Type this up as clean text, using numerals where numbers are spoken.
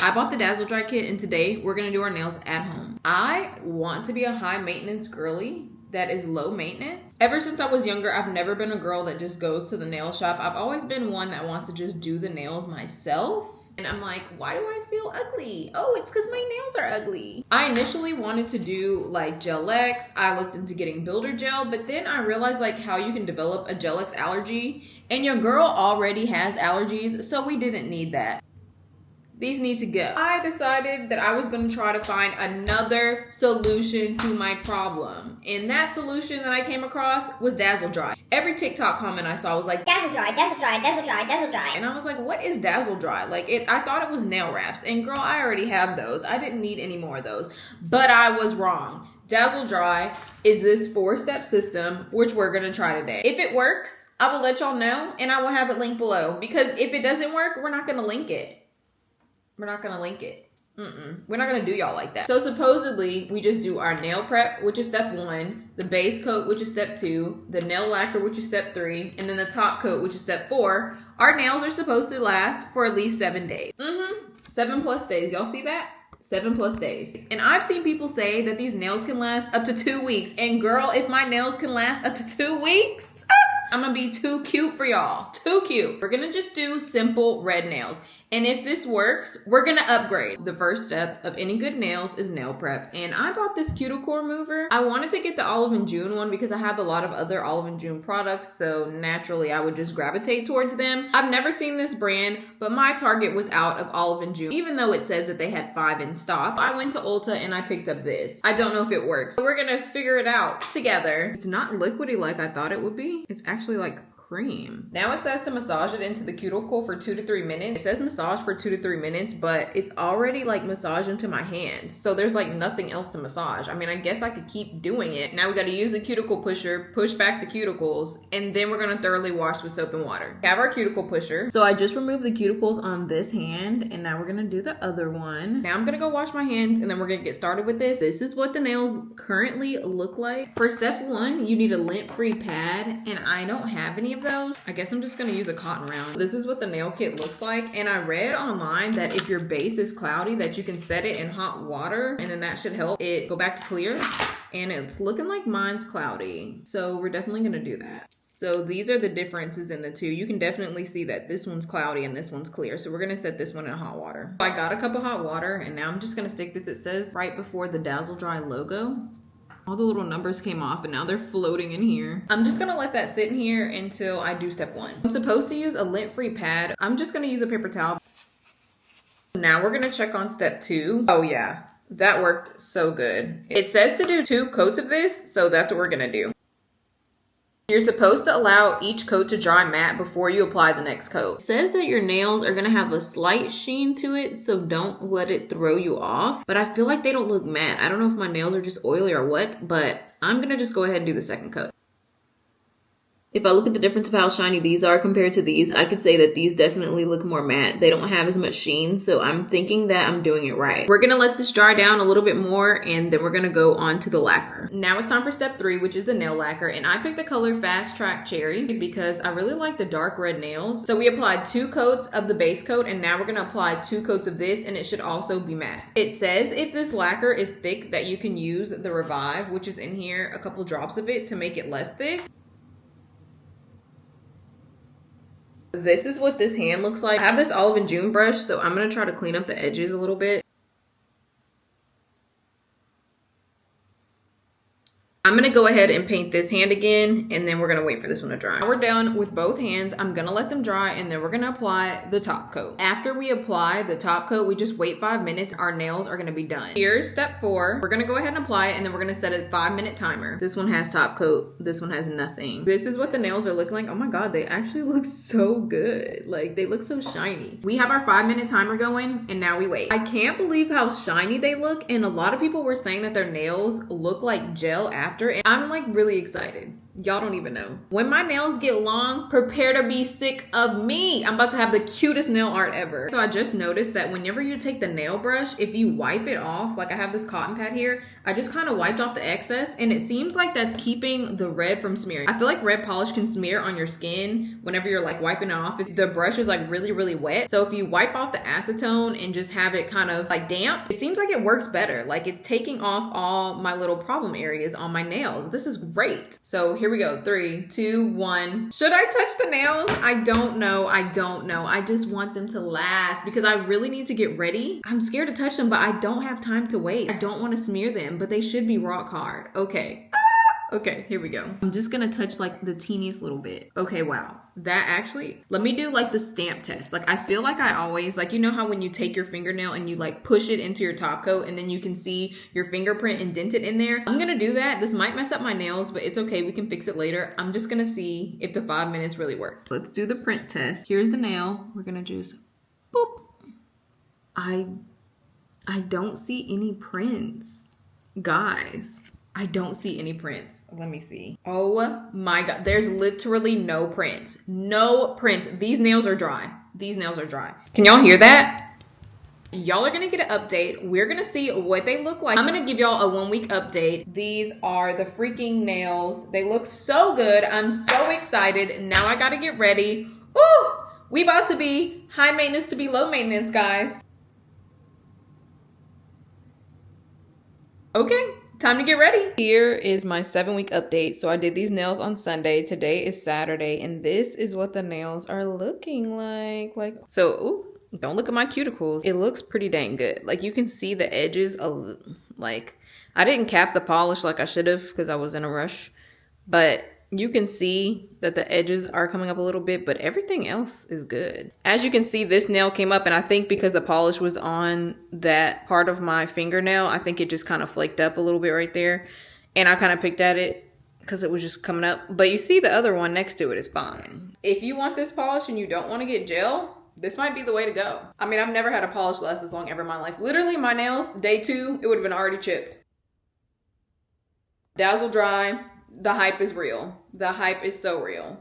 I bought the Dazzle Dry kit and today we're gonna do our nails at home. I want to be a high maintenance girly that is low maintenance. Ever since I was younger, I've never been a girl that just goes to the nail shop. I've always been one that wants to just do the nails myself. And I'm like, why do I feel ugly? Oh, it's because my nails are ugly. I initially wanted to do like Gel X. I looked into getting builder gel, but then I realized like how you can develop a Gel X allergy, and your girl already has allergies, so we didn't need that. These need to go. I decided that I was gonna try to find another solution to my problem. And that solution that I came across was Dazzle Dry. Every TikTok comment I saw was like, Dazzle Dry, Dazzle Dry, Dazzle Dry, Dazzle Dry. And I was like, what is Dazzle Dry? Like, I thought it was nail wraps. And girl, I already have those. I didn't need any more of those. But I was wrong. Dazzle Dry is this 4-step system, which we're gonna try today. If it works, I will let y'all know and I will have it linked below. Because if it doesn't work, we're not gonna link it. We're not gonna link it. We're not gonna do y'all like that. So supposedly, we just do our nail prep, which is step 1, the base coat, which is step 2, the nail lacquer, which is step 3, and then the top coat, which is step 4. Our nails are supposed to last for at least 7 days. 7+ days. Y'all see that? 7+ days. And I've seen people say that these nails can last up to 2 weeks. And girl, if my nails can last up to 2 weeks, I'm gonna be too cute for y'all. Too cute. We're gonna just do simple red nails. And if this works, we're gonna upgrade. The first step of any good nails is nail prep. And I bought this cuticle remover. I wanted to get the Olive and June one because I have a lot of other Olive and June products, so naturally I would just gravitate towards them. I've never seen this brand, but my Target was out of Olive and June, even though it says that they had 5 in stock. I went to Ulta and I picked up this. I don't know if it works. So we're gonna figure it out together. It's not liquidy like I thought it would be. It's actually like cream. Now it says to massage it into the cuticle for 2 to 3 minutes. It says massage for 2 to 3 minutes, but it's already like massaged into my hands. So there's like nothing else to massage. I mean, I guess I could keep doing it. Now we got to use a cuticle pusher, push back the cuticles, and then we're going to thoroughly wash with soap and water. We have our cuticle pusher. So I just removed the cuticles on this hand, and now we're going to do the other one. Now I'm going to go wash my hands, and then we're going to get started with this. This is what the nails currently look like. For step 1, you need a lint-free pad, and I don't have any of those. I guess I'm just gonna use a cotton round. This is what the nail kit looks like, and I read online that if your base is cloudy that you can set it in hot water and then that should help it go back to clear, and it's looking like mine's cloudy, so we're definitely gonna do that. So these are the differences in the two. You can definitely see that this one's cloudy and this one's clear, so we're gonna set this one in hot water. I got a cup of hot water and now I'm just gonna stick this. It says right before the Dazzle Dry logo. All the little numbers came off and now they're floating in here. I'm just gonna let that sit in here until I do step 1. I'm supposed to use a lint-free pad. I'm just gonna use a paper towel. Now we're gonna check on step 2. Oh yeah, that worked so good. It says to do 2 coats of this, so that's what we're gonna do. You're supposed to allow each coat to dry matte before you apply the next coat. It says that your nails are gonna have a slight sheen to it, so don't let it throw you off. But I feel like they don't look matte. I don't know if my nails are just oily or what, but I'm gonna just go ahead and do the second coat. If I look at the difference of how shiny these are compared to these, I could say that these definitely look more matte. They don't have as much sheen, so I'm thinking that I'm doing it right. We're gonna let this dry down a little bit more, and then we're gonna go on to the lacquer. Now it's time for step 3, which is the nail lacquer, and I picked the color Fast Track Cherry because I really like the dark red nails. So we applied 2 coats of the base coat, and now we're gonna apply 2 coats of this, and it should also be matte. It says if this lacquer is thick that you can use the Revive, which is in here, a couple drops of it to make it less thick. This is what this hand looks like. I have this Olive and June brush, so I'm gonna try to clean up the edges a little bit. I'm gonna go ahead and paint this hand again, and then we're gonna wait for this one to dry. Now we're done with both hands. I'm gonna let them dry, and then we're gonna apply the top coat. After we apply the top coat, we just wait 5 minutes. Our nails are gonna be done. Here's step 4. We're gonna go ahead and apply it, and then we're gonna set a 5-minute timer. This one has top coat. This one has nothing. This is what the nails are looking like. Oh my God, they actually look so good. Like, they look so shiny. We have our 5-minute timer going, and now we wait. I can't believe how shiny they look, and a lot of people were saying that their nails look like gel after, and I'm like really excited. Y'all don't even know. When my nails get long, prepare to be sick of me. I'm about to have the cutest nail art ever. So I just noticed that whenever you take the nail brush, if you wipe it off, like I have this cotton pad here, I just kind of wiped off the excess and it seems like that's keeping the red from smearing. I feel like red polish can smear on your skin whenever you're like wiping it off. If the brush is like really, really wet. So if you wipe off the acetone and just have it kind of like damp, it seems like it works better. Like it's taking off all my little problem areas on my nails. This is great. So here we go. 3, 2, 1. Should I touch the nails? I don't know. I just want them to last because I really need to get ready. I'm scared to touch them, but I don't have time to wait. I don't want to smear them, but they should be rock hard. Okay. Okay, here we go. I'm just gonna touch like the teeniest little bit. Okay, wow. That actually, let me do like the stamp test. Like I feel like I always, like you know how when you take your fingernail and you like push it into your top coat and then you can see your fingerprint indented in there. I'm gonna do that. This might mess up my nails, but it's okay. We can fix it later. I'm just gonna see if the 5 minutes really works. Let's do the print test. Here's the nail. We're gonna just, boop. I don't see any prints, guys. I don't see any prints. Let me see. Oh my God. There's literally no prints. No prints. These nails are dry. These nails are dry. Can y'all hear that? Y'all are gonna get an update. We're gonna see what they look like. I'm gonna give y'all a 1 week update. These are the freaking nails. They look so good. I'm so excited. Now I gotta get ready. Woo! We about to be high maintenance to be low maintenance, guys. Okay. Time to get ready. Here is my 7 week update. So I did these nails on Sunday. Today is Saturday. And this is what the nails are looking like. Ooh, don't look at my cuticles. It looks pretty dang good. Like you can see the edges of like, I didn't cap the polish like I should have because I was in a rush. But you can see that the edges are coming up a little bit, but everything else is good. As you can see, this nail came up, and I think because the polish was on that part of my fingernail, I think it just kind of flaked up a little bit right there. And I kind of picked at it because it was just coming up. But you see the other one next to it is fine. If you want this polish and you don't want to get gel, this might be the way to go. I mean, I've never had a polish last this long ever in my life. Literally, my nails, day 2, it would have been already chipped. Dazzle Dry. The hype is real. The hype is so real.